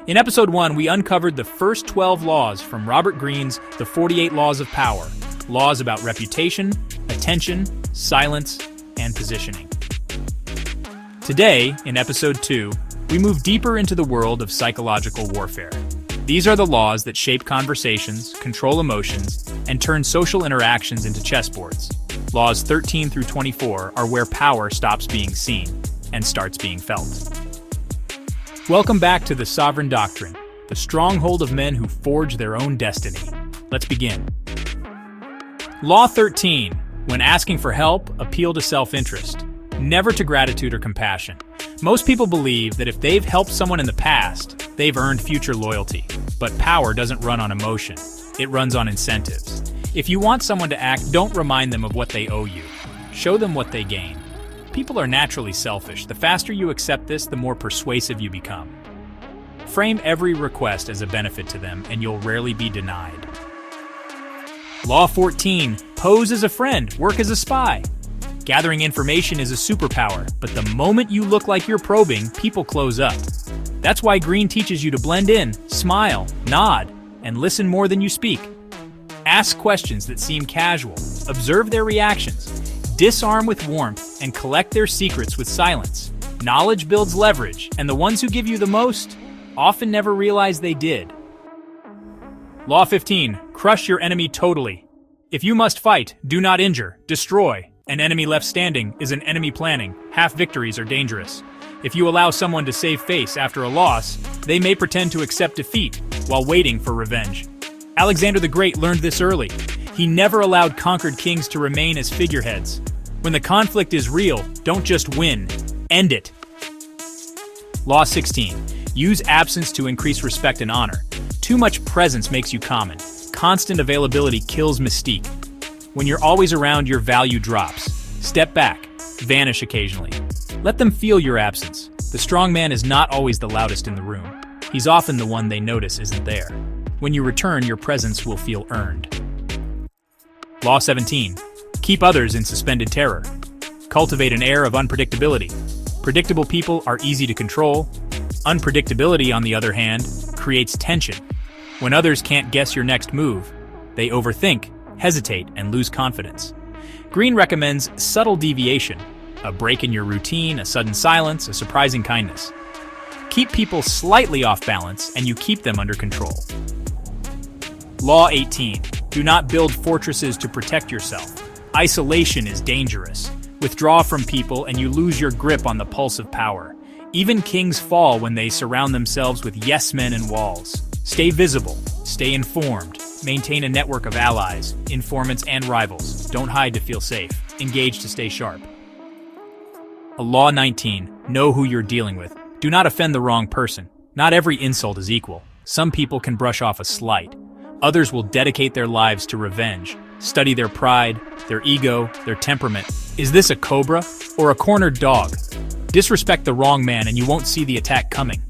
In episode 1, we uncovered the first 12 laws from Robert Greene's The 48 Laws of Power. Laws about reputation, attention, silence, and positioning. Today, in episode 2, we move deeper into the world of psychological warfare. These are the laws that shape conversations, control emotions, and turn social interactions into chessboards. Laws 13 through 24 are where power stops being seen and starts being felt. Welcome back to the Sovereign Doctrine, the stronghold of men who forge their own destiny. Let's begin. Law 13. When asking for help, appeal to self-interest, never to gratitude or compassion. Most people believe that if they've helped someone in the past, they've earned future loyalty. But power doesn't run on emotion. It runs on incentives. If you want someone to act, don't remind them of what they owe you. Show them what they gain. People are naturally selfish. The faster you accept this, the more persuasive you become. Frame every request as a benefit to them, and you'll rarely be denied. Law 14. Pose as a friend, work as a spy. Gathering information is a superpower, but the moment you look like you're probing, people close up. That's why Greene teaches you to blend in, smile, nod, and listen more than you speak. Ask questions that seem casual, observe their reactions, disarm with warmth, and collect their secrets with silence. Knowledge builds leverage, and the ones who give you the most often never realize they did. Law 15. Crush your enemy totally. If you must fight, do not injure, destroy. An enemy left standing is an enemy planning. Half victories are dangerous. If you allow someone to save face after a loss, they may pretend to accept defeat while waiting for revenge. Alexander the Great learned this early. He never allowed conquered kings to remain as figureheads. When the conflict is real, don't just win, end it. Law 16. Use absence to increase respect and honor. Too much presence makes you common. Constant availability kills mystique. When you're always around, your value drops. Step back, vanish occasionally. Let them feel your absence. The strong man is not always the loudest in the room. He's often the one they notice isn't there. When you return, your presence will feel earned. Law 17. Keep others in suspended terror. Cultivate an air of unpredictability. Predictable people are easy to control. Unpredictability, on the other hand, creates tension. When others can't guess your next move, they overthink, hesitate, and lose confidence. Greene recommends subtle deviation, a break in your routine, a sudden silence, a surprising kindness. Keep people slightly off balance, and you keep them under control. Law 18. Do not build fortresses to protect yourself. Isolation is dangerous. Withdraw from people, and you lose your grip on the pulse of power. Even kings fall when they surround themselves with yes-men and walls. Stay visible, stay informed, maintain a network of allies, informants, and rivals. Don't hide to feel safe. Engage to stay sharp. Law 19. Know who you're dealing with. Do not offend the wrong person. Not every insult is equal. Some people can brush off a slight. Others will dedicate their lives to revenge. Study their pride, their ego, their temperament. Is this a cobra or a cornered dog? Disrespect the wrong man and you won't see the attack coming.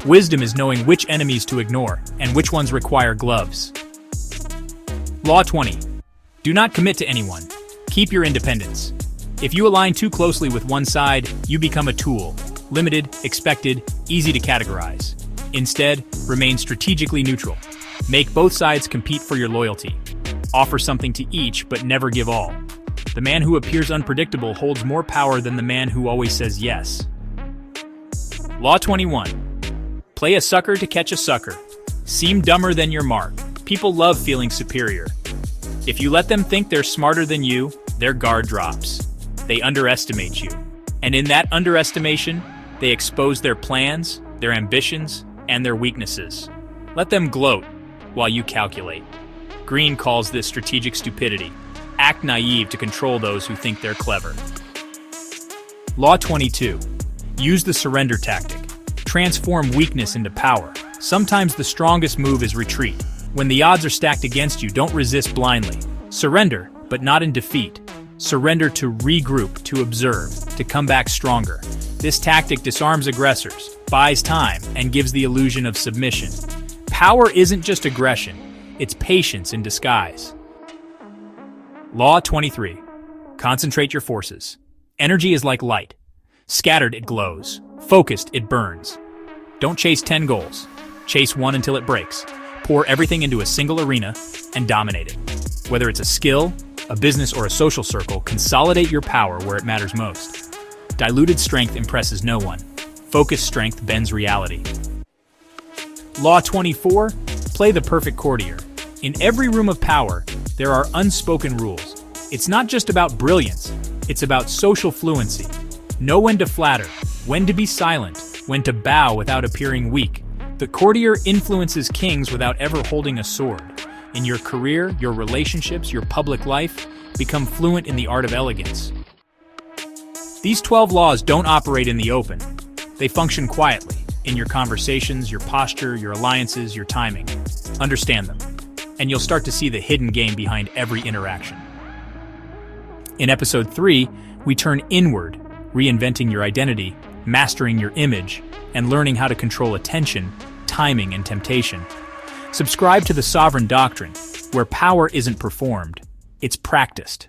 Wisdom is knowing which enemies to ignore and which ones require gloves. Law 20. Do not commit to anyone. Keep your independence. If you align too closely with one side, you become a tool. Limited, expected, easy to categorize. Instead, remain strategically neutral. Make both sides compete for your loyalty. Offer something to each, but never give all. The man who appears unpredictable holds more power than the man who always says yes. Law 21. Play a sucker to catch a sucker. Seem dumber than your mark. People love feeling superior. If you let them think they're smarter than you, their guard drops. They underestimate you. And in that underestimation, they expose their plans, their ambitions, and their weaknesses. Let them gloat while you calculate. Greene calls this strategic stupidity. Act naive to control those who think they're clever. Law 22. Use the surrender tactic. Transform weakness into power. Sometimes the strongest move is retreat. When the odds are stacked against you, don't resist blindly. Surrender, but not in defeat. Surrender to regroup, to observe, to come back stronger. This tactic disarms aggressors, buys time, and gives the illusion of submission. Power isn't just aggression, it's patience in disguise. Law 23. Concentrate your forces. Energy is like light. Scattered, it glows. Focused, it burns. Don't chase 10 goals. Chase one until it breaks. Pour everything into a single arena and dominate it. Whether it's a skill, a business, or a social circle, consolidate your power where it matters most. Diluted strength impresses no one. Focused strength bends reality. Law 24, play the perfect courtier. In every room of power, there are unspoken rules. It's not just about brilliance, it's about social fluency. Know when to flatter, when to be silent, when to bow without appearing weak. The courtier influences kings without ever holding a sword. In your career, your relationships, your public life, become fluent in the art of elegance. These 12 laws don't operate in the open. They function quietly, in your conversations, your posture, your alliances, your timing. Understand them, and you'll start to see the hidden game behind every interaction. In episode 3, we turn inward, reinventing your identity, mastering your image, and learning how to control attention, timing, and temptation. Subscribe to the Sovereign Doctrine, where power isn't performed, it's practiced.